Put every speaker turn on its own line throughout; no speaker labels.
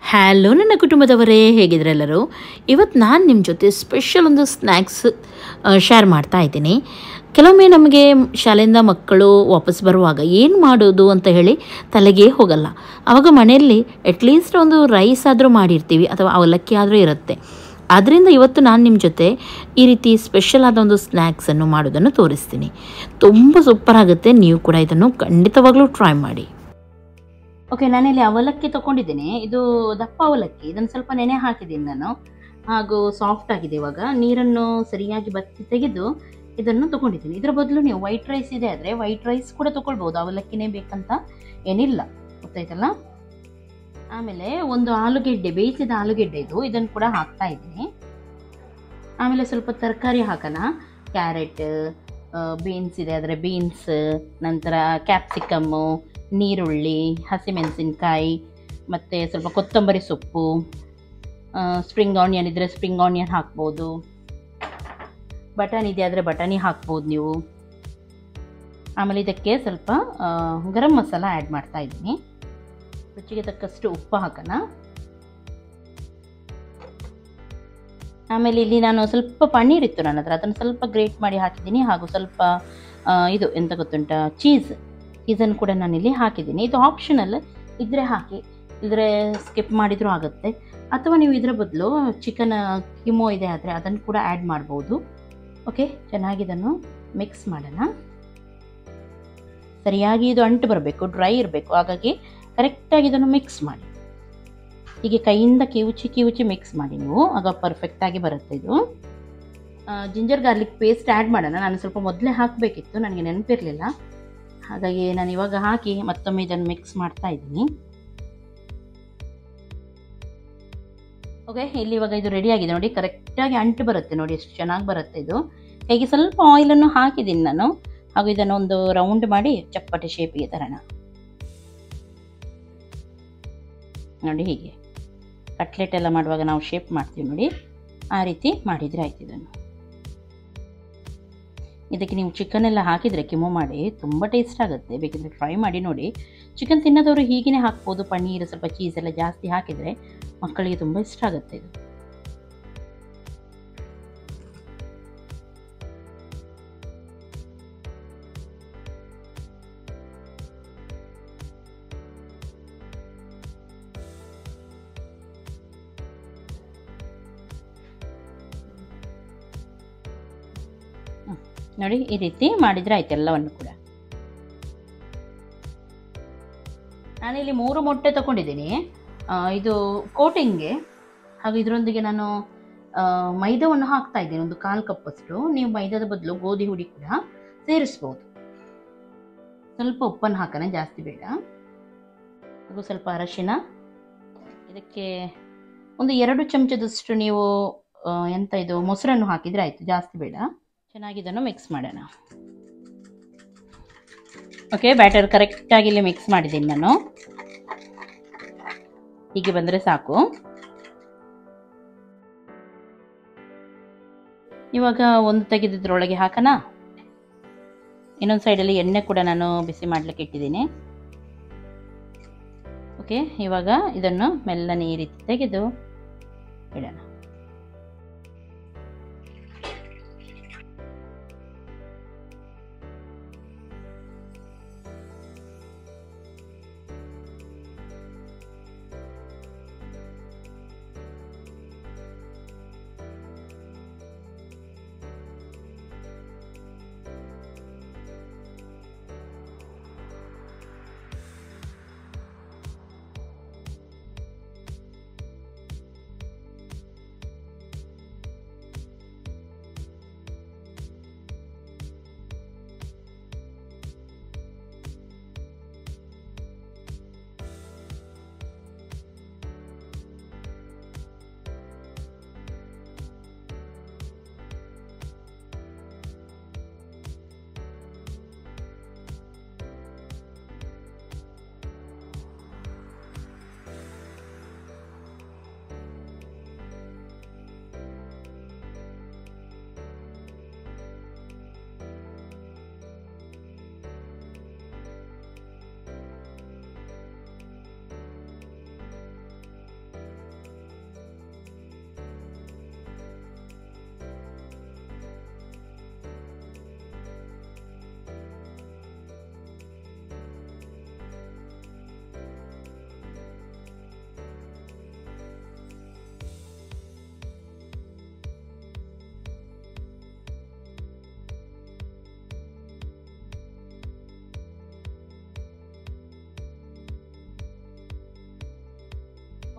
Hello ನನ್ನ ಕುಟುಂಬದವರೇ, ಹೇಗಿದ್ರೆಲ್ಲರೂ? ಇವತ್ತು ನಾನು ನಿಮ್ಮ ಜೊತೆ ಸ್ಪೆಷಲ್ ಒಂದು ಸ್ನ್ಯಾಕ್ಸ್ ಶೇರ್ ಮಾಡ್ತಾ ಇದ್ದೀನಿ. ಕೆಲವೊಮ್ಮೆ ನಮಗೆ ಶಾಲೆಯಿಂದ ಮಕ್ಕಳು ವಾಪಸ್ ಬರುವಾಗ ಏನು ಮಾಡೋದು ಅಂತ ಹೇಳಿ ತಲೆಗೆ ಹೋಗಲ್ಲ. ಆವಾಗ ಮನೆಯಲ್ಲಿ ಅಟ್ಲೀಸ್ಟ್ ಒಂದು ರೈಸ್ ಆದರೂ ಮಾಡಿರ್ತೀವಿ ಅಥವಾ ಅವಲಕ್ಕಿ ಆದರೂ ಇರುತ್ತೆ. ಆದ್ದರಿಂದ ಇವತ್ತು ನಾನು ನಿಮ್ಮ ಜೊತೆ ಈ ರೀತಿ ಸ್ಪೆಷಲ್ ಆದ ಒಂದು ಸ್ನ್ಯಾಕ್ಸನ್ನು ಮಾಡೋದನ್ನು ತೋರಿಸ್ತೀನಿ. ತುಂಬ ಸೂಪರ್ ಆಗುತ್ತೆ. ನೀವು ಕೂಡ ಇದನ್ನು ಖಂಡಿತವಾಗ್ಲೂ ಟ್ರೈ ಮಾಡಿ. ಓಕೆ, ನಾನಿಲ್ಲಿ ಅವಲಕ್ಕಿ ತೊಗೊಂಡಿದ್ದೀನಿ. ಇದು ದಪ್ಪ ಅವಲಕ್ಕಿ. ಇದನ್ನು ಸ್ವಲ್ಪ ನೆನೆ ಹಾಕಿದ್ದೀನಿ ನಾನು, ಹಾಗೂ ಸಾಫ್ಟ್ ಆಗಿದೆ. ಇವಾಗ ನೀರನ್ನು ಸರಿಯಾಗಿ ಬತ್ತಿ ತೆಗೆದು ಇದನ್ನು ತೊಗೊಂಡಿದ್ದೀನಿ. ಇದರ ಬದಲು ನೀವು ವೈಟ್ ರೈಸ್ ಇದೆ ಆದರೆ ವೈಟ್ ರೈಸ್ ಕೂಡ ತೊಗೊಳ್ಬೋದು, ಅವಲಕ್ಕಿನೇ ಬೇಕಂತ ಏನಿಲ್ಲ, ಗೊತ್ತಾಯ್ತಲ್ಲ. ಆಮೇಲೆ ಒಂದು ಆಲೂಗೆಡ್ಡೆ, ಬೇಯಿಸಿದ ಆಲೂಗೆಡ್ಡೆ ಇದನ್ನು ಕೂಡ ಹಾಕ್ತಾ ಇದ್ದೀನಿ. ಆಮೇಲೆ ಸ್ವಲ್ಪ ತರಕಾರಿ ಹಾಕೋಣ. ಕ್ಯಾರೆಟ್, ಬೀನ್ಸ್ ಇದೆ ಆದರೆ ಬೀನ್ಸ್, ನಂತರ ಕ್ಯಾಪ್ಸಿಕಮ್ಮು, ನೀರುಳ್ಳಿ, ಹಸಿಮೆಣಸಿನ್ಕಾಯಿ, ಮತ್ತು ಸ್ವಲ್ಪ ಕೊತ್ತಂಬರಿ ಸೊಪ್ಪು, ಸ್ಪ್ರಿಂಗ್ ಆನಿಯನ್ ಇದ್ದರೆ ಸ್ಪ್ರಿಂಗ್ ಆನಿಯನ್ ಹಾಕ್ಬೋದು, ಬಟಾಣಿ ಇದೆ ಆದರೆ ಬಟಾಣಿ ಹಾಕ್ಬೋದು ನೀವು. ಆಮೇಲೆ ಇದಕ್ಕೆ ಸ್ವಲ್ಪ ಗರಂ ಮಸಾಲ ಆ್ಯಡ್ ಮಾಡ್ತಾ ಇದ್ದೀನಿ. ರುಚಿಗೆ ತಕ್ಕಷ್ಟು ಉಪ್ಪು ಹಾಕೋಣ. ಆಮೇಲೆ ಇಲ್ಲಿ ನಾನು ಸ್ವಲ್ಪ ಪನ್ನೀರ್ ಇತ್ತು ನನ್ನ ಹತ್ರ, ಅದನ್ನು ಸ್ವಲ್ಪ ಗ್ರೇಟ್ ಮಾಡಿ ಹಾಕಿದ್ದೀನಿ. ಹಾಗೂ ಸ್ವಲ್ಪ ಇದು ಎಂತ ಗೊತ್ತುಂಟ, ಚೀಸನ್ನು ಕೂಡ ನಾನಿಲ್ಲಿ ಹಾಕಿದ್ದೀನಿ. ಇದು ಆಪ್ಷನಲ್, ಇದ್ರೆ ಹಾಕಿ, ಇದ್ರೆ ಸ್ಕಿಪ್ ಮಾಡಿದರೂ ಆಗುತ್ತೆ. ಅಥವಾ ನೀವು ಇದರ ಬದಲು ಚಿಕನ್ ಕಿಮೋ ಇದೆ ಆದರೆ ಅದನ್ನು ಕೂಡ ಆ್ಯಡ್ ಮಾಡ್ಬೋದು. ಓಕೆ, ಚೆನ್ನಾಗಿ ಇದನ್ನು ಮಿಕ್ಸ್ ಮಾಡೋಣ. ಸರಿಯಾಗಿ ಇದು ಅಂಟು ಬರಬೇಕು, ಡ್ರೈ ಇರಬೇಕು. ಹಾಗಾಗಿ ಕರೆಕ್ಟಾಗಿ ಇದನ್ನು ಮಿಕ್ಸ್ ಮಾಡಿ. ಹೀಗೆ ಕೈಯಿಂದ ಕಿವುಚಿ ಮಿಕ್ಸ್ ಮಾಡಿ ನೀವು, ಆಗ ಪರ್ಫೆಕ್ಟಾಗಿ ಬರುತ್ತೆ ಇದು. ಜಿಂಜರ್ ಗಾರ್ಲಿಕ್ ಪೇಸ್ಟ್ ಆ್ಯಡ್ ಮಾಡೋಣ. ನಾನು ಸ್ವಲ್ಪ ಮೊದಲೇ ಹಾಕಬೇಕಿತ್ತು, ನನಗೆ ನೆನಪಿರಲಿಲ್ಲ. ಹಾಗಾಗಿ ನಾನು ಇವಾಗ ಹಾಕಿ ಮತ್ತೊಮ್ಮೆ ಇದನ್ನು ಮಿಕ್ಸ್ ಮಾಡ್ತಾ ಇದ್ದೀನಿ. ಓಕೆ, ಇಲ್ಲಿ ಇವಾಗ ಇದು ರೆಡಿ ಆಗಿದೆ ನೋಡಿ. ಕರೆಕ್ಟಾಗಿ ಅಂಟು ಬರುತ್ತೆ ನೋಡಿ, ಎಷ್ಟು ಚೆನ್ನಾಗಿ ಬರುತ್ತೆ ಇದು. ಹೇಗೆ ಸ್ವಲ್ಪ ಆಯಿಲನ್ನು ಹಾಕಿದ್ದೀನಿ ನಾನು. ಹಾಗೂ ಇದನ್ನು ಒಂದು ರೌಂಡ್ ಮಾಡಿ ಚಪ್ಪಟೆ ಶೇಪಿಗೆ ತರೋಣ ನೋಡಿ. ಹೀಗೆ ಕಟ್ಲೆಟ್ ಎಲ್ಲ ಮಾಡುವಾಗ ನಾವು ಶೇಪ್ ಮಾಡ್ತೀವಿ ನೋಡಿ, ಆ ರೀತಿ ಮಾಡಿದರೆ ಆಯ್ತು. ಇದಕ್ಕೆ ನೀವು ಚಿಕನ್ ಎಲ್ಲ ಹಾಕಿದರೆ ಕಿಮೋ ಮಾಡಿ ತುಂಬ ಟೇಸ್ಟ್ ಆಗುತ್ತೆ. ಬೇಕಿದ್ರೆ ಟ್ರೈ ಮಾಡಿ ನೋಡಿ. ಚಿಕನ್ ತಿನ್ನೋದವರು ಹೀಗೇ ಹಾಕ್ಬೋದು. ಪನ್ನೀರ್, ಸ್ವಲ್ಪ ಚೀಸ್ ಎಲ್ಲ ಜಾಸ್ತಿ ಹಾಕಿದರೆ ಮಕ್ಕಳಿಗೆ ತುಂಬ ಇಷ್ಟ ಆಗುತ್ತೆ ಇದು. ನೋಡಿ, ಈ ರೀತಿ ಮಾಡಿದರೆ ಆಯ್ತು ಎಲ್ಲವನ್ನು ಕೂಡ. ನಾನಿಲ್ಲಿ 3 ಮೊಟ್ಟೆ ತಗೊಂಡಿದ್ದೀನಿ ಇದು ಕೋಟಿಂಗ್ಗೆ. ಹಾಗೂ ಇದರೊಂದಿಗೆ ನಾನು ಮೈದಾವನ್ನು ಹಾಕ್ತಾ ಇದ್ದೀನಿ, ಒಂದು 1/4 ಕಪ್ಪಷ್ಟು. ನೀವು ಮೈದಾದ ಬದಲು ಗೋಧಿ ಹುಡಿ ಕೂಡ ಸೇರಿಸ್ಬೋದು. ಸ್ವಲ್ಪ ಉಪ್ಪನ್ನು ಹಾಕೋಣ, ಜಾಸ್ತಿ ಬೇಡ. ಹಾಗೂ ಸ್ವಲ್ಪ ಅರಶಿನ. ಇದಕ್ಕೆ ಒಂದು 2 ಚಮಚದಷ್ಟು ನೀವು ಇದು ಮೊಸರನ್ನು ಹಾಕಿದರೆ ಆಯಿತು, ಜಾಸ್ತಿ ಬೇಡ. ಚೆನ್ನಾಗಿ ಇದನ್ನು ಮಿಕ್ಸ್ ಮಾಡೋಣ. ಓಕೆ, ಬ್ಯಾಟರ್ ಕರೆಕ್ಟಾಗಿ ಇಲ್ಲಿ ಮಿಕ್ಸ್ ಮಾಡಿದ್ದೀನಿ ನಾನು. ಹೀಗೆ ಬಂದರೆ ಸಾಕು. ಇವಾಗ ಒಂದು ತೆಗೆದಿದ್ರೊಳಗೆ ಹಾಕೋಣ. ಇನ್ನೊಂದು ಸೈಡಲ್ಲಿ ಎಣ್ಣೆ ಕೂಡ ನಾನು ಬಿಸಿ ಮಾಡಲಿಕ್ಕೆ ಇಟ್ಟಿದ್ದೀನಿ. ಓಕೆ, ಇವಾಗ ಇದನ್ನು ಮೆಲ್ಲನೆ ಈ ರೀತಿ ತೆಗೆದು ಇಡೋಣ.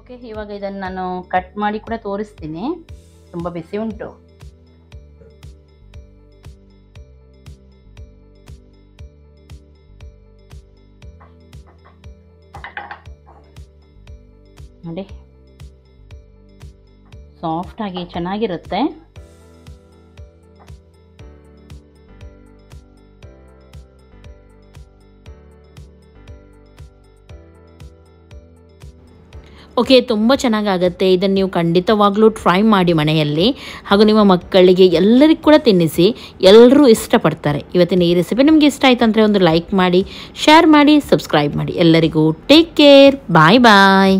ಓಕೆ, ಇವಾಗ ಇದನ್ನು ನಾನು ಕಟ್ ಮಾಡಿ ಕೂಡ ತೋರಿಸ್ತೀನಿ. ತುಂಬ ಬಿಸಿ ಉಂಟು. ನೋಡಿ, ಸಾಫ್ಟಾಗಿ ಚೆನ್ನಾಗಿರುತ್ತೆ. ಓಕೆ, ತುಂಬ ಚೆನ್ನಾಗಾಗತ್ತೆ. ಇದನ್ನು ನೀವು ಖಂಡಿತವಾಗ್ಲೂ ಟ್ರೈ ಮಾಡಿ ಮನೆಯಲ್ಲಿ, ಹಾಗೂ ನಿಮ್ಮ ಮಕ್ಕಳಿಗೆ ಎಲ್ಲರಿಗೂ ಕೂಡ ತಿನ್ನಿಸಿ. ಎಲ್ಲರೂ ಇಷ್ಟಪಡ್ತಾರೆ. ಇವತ್ತಿನ ಈ ರೆಸಿಪಿ ನಿಮಗೆ ಇಷ್ಟ ಆಯ್ತು ಅಂದರೆ ಒಂದು ಲೈಕ್ ಮಾಡಿ, ಶೇರ್ ಮಾಡಿ, ಸಬ್ಸ್ಕ್ರೈಬ್ ಮಾಡಿ. ಎಲ್ಲರಿಗೂ ಟೇಕ್ ಕೇರ್. ಬಾಯ್ ಬಾಯ್.